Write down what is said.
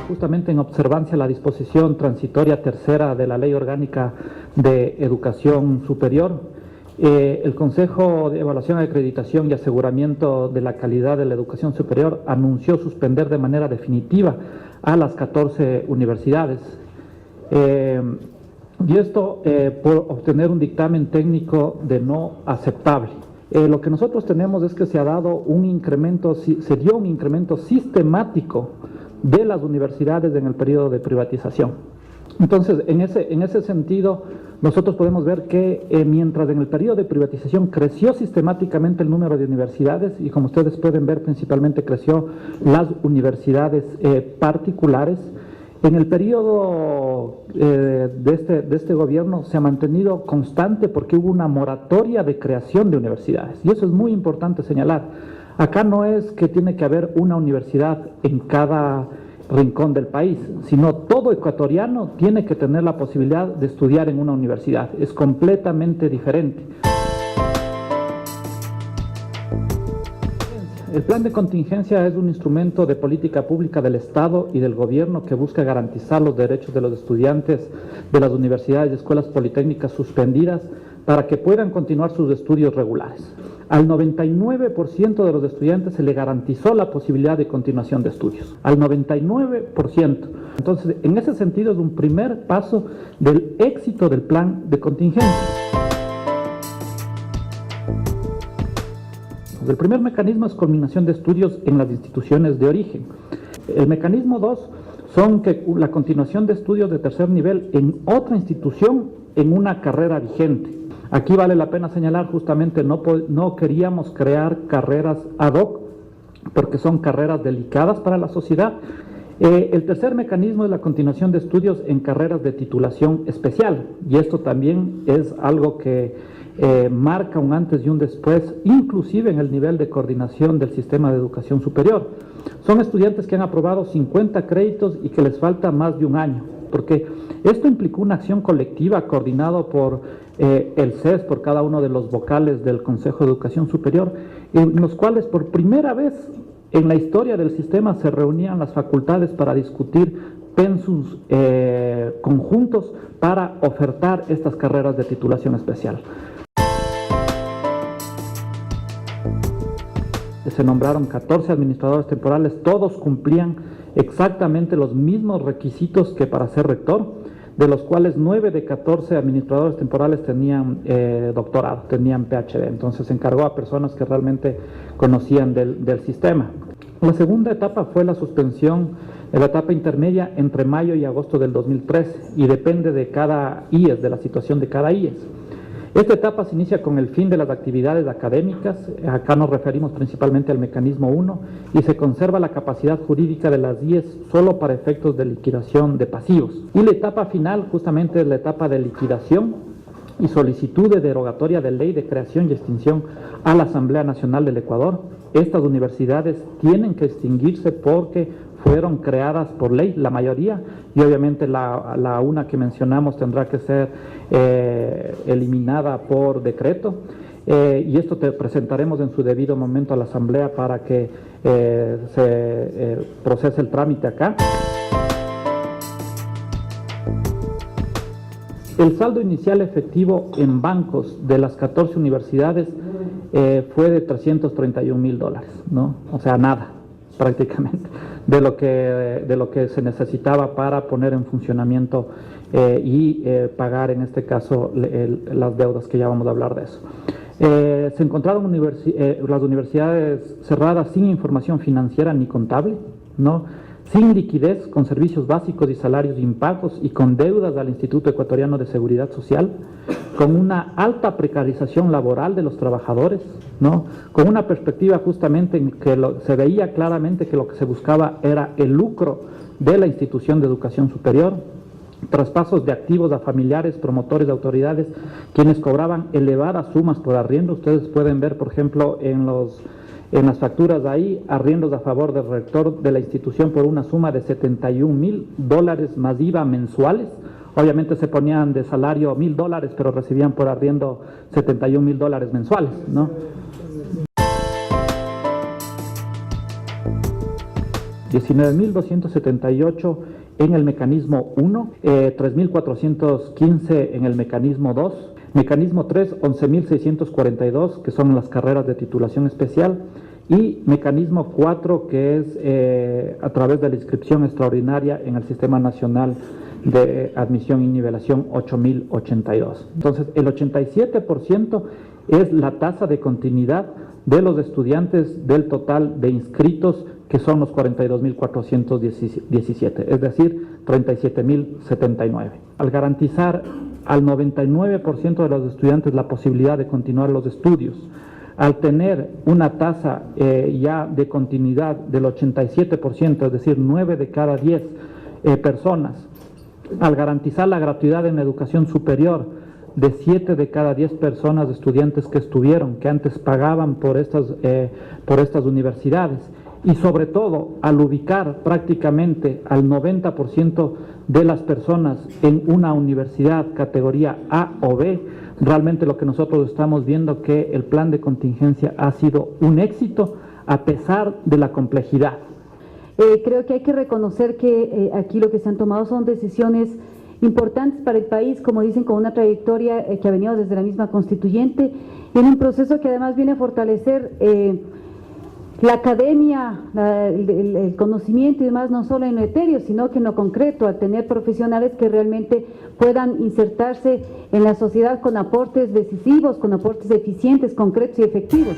justamente en observancia a la disposición transitoria tercera de la Ley Orgánica de Educación Superior, el Consejo de Evaluación, Acreditación y Aseguramiento de la Calidad de la Educación Superior anunció suspender de manera definitiva a las 14 universidades. Y esto por obtener un dictamen técnico de no aceptable. Lo que nosotros tenemos es que se dio un incremento sistemático de las universidades en el periodo de privatización. Entonces, en ese sentido, nosotros podemos ver que mientras en el periodo de privatización creció sistemáticamente el número de universidades, y como ustedes pueden ver, principalmente creció las universidades particulares, en el periodo de este gobierno se ha mantenido constante porque hubo una moratoria de creación de universidades. Y eso es muy importante señalar. Acá no es que tiene que haber una universidad en cada rincón del país, sino todo ecuatoriano tiene que tener la posibilidad de estudiar en una universidad. Es completamente diferente. El plan de contingencia es un instrumento de política pública del Estado y del gobierno que busca garantizar los derechos de los estudiantes de las universidades y escuelas politécnicas suspendidas para que puedan continuar sus estudios regulares. Al 99% de los estudiantes se le garantizó la posibilidad de continuación de estudios. Al 99%. Entonces, en ese sentido es un primer paso del éxito del plan de contingencia. El primer mecanismo es culminación de estudios en las instituciones de origen. El mecanismo 2 son que la continuación de estudios de tercer nivel en otra institución en una carrera vigente. Aquí vale la pena señalar justamente no queríamos crear carreras ad hoc porque son carreras delicadas para la sociedad. El tercer mecanismo es la continuación de estudios en carreras de titulación especial, y esto también es algo que marca un antes y un después, inclusive en el nivel de coordinación del sistema de educación superior. Son estudiantes que han aprobado 50 créditos y que les falta más de un año, porque esto implicó una acción colectiva coordinado por el CES, por cada uno de los vocales del Consejo de Educación Superior, en los cuales por primera vez en la historia del sistema se reunían las facultades para discutir pensums conjuntos para ofertar estas carreras de titulación especial. Se nombraron 14 administradores temporales, todos cumplían exactamente los mismos requisitos que para ser rector, de los cuales 9 de 14 administradores temporales tenían doctorado, tenían PhD. Entonces se encargó a personas que realmente conocían del sistema. La segunda etapa fue la suspensión de la etapa intermedia entre mayo y agosto del 2013, y depende de cada IES, de la situación de cada IES. Esta etapa se inicia con el fin de las actividades académicas, acá nos referimos principalmente al mecanismo 1, y se conserva la capacidad jurídica de las IES solo para efectos de liquidación de pasivos. Y la etapa final justamente es la etapa de liquidación y solicitud de derogatoria de ley de creación y extinción a la Asamblea Nacional del Ecuador. Estas universidades tienen que extinguirse porque fueron creadas por ley, la mayoría, y obviamente la una que mencionamos tendrá que ser eliminada por decreto, y esto te presentaremos en su debido momento a la Asamblea para que se procese el trámite acá. El saldo inicial efectivo en bancos de las 14 universidades fue de $331,000, ¿no? O sea, nada, prácticamente, de lo que se necesitaba para poner en funcionamiento y pagar, en este caso, las deudas, que ya vamos a hablar de eso. Se encontraron las universidades cerradas sin información financiera ni contable, ¿no? Sin liquidez, con servicios básicos y salarios impagos, y con deudas al Instituto Ecuatoriano de Seguridad Social, con una alta precarización laboral de los trabajadores, ¿no? Con una perspectiva justamente en que se veía claramente que lo que se buscaba era el lucro de la institución de educación superior, traspasos de activos a familiares, promotores, autoridades, quienes cobraban elevadas sumas por arriendo. Ustedes pueden ver, por ejemplo, en las facturas ahí, arriendos a favor del rector de la institución por una suma de $71,000 más IVA mensuales. Obviamente se ponían de salario $1,000, pero recibían por arriendo $71,000 mensuales, ¿no? 19.278 en el mecanismo 1, 3.415 en el mecanismo 2, mecanismo 3, 11.642, que son las carreras de titulación especial, y mecanismo 4, que es a través de la inscripción extraordinaria en el Sistema Nacional de Admisión y Nivelación, 8.082. Entonces, el 87% es la tasa de continuidad de los estudiantes del total de inscritos, que son los 42.417, es decir, 37.079. Al garantizar al 99% de los estudiantes la posibilidad de continuar los estudios, al tener una tasa ya de continuidad del 87%, es decir, 9 de cada 10 personas, al garantizar la gratuidad en la educación superior de 7 de cada 10 personas, estudiantes que estuvieron, que antes pagaban por estas universidades, y sobre todo al ubicar prácticamente al 90% de las personas en una universidad categoría A o B, realmente lo que nosotros estamos viendo que el plan de contingencia ha sido un éxito a pesar de la complejidad. Creo que hay que reconocer que aquí lo que se han tomado son decisiones importantes para el país, como dicen, con una trayectoria que ha venido desde la misma constituyente, y en un proceso que además viene a fortalecer la academia, el conocimiento y demás, no solo en lo etéreo, sino que en lo concreto, a tener profesionales que realmente puedan insertarse en la sociedad con aportes decisivos, con aportes eficientes, concretos y efectivos.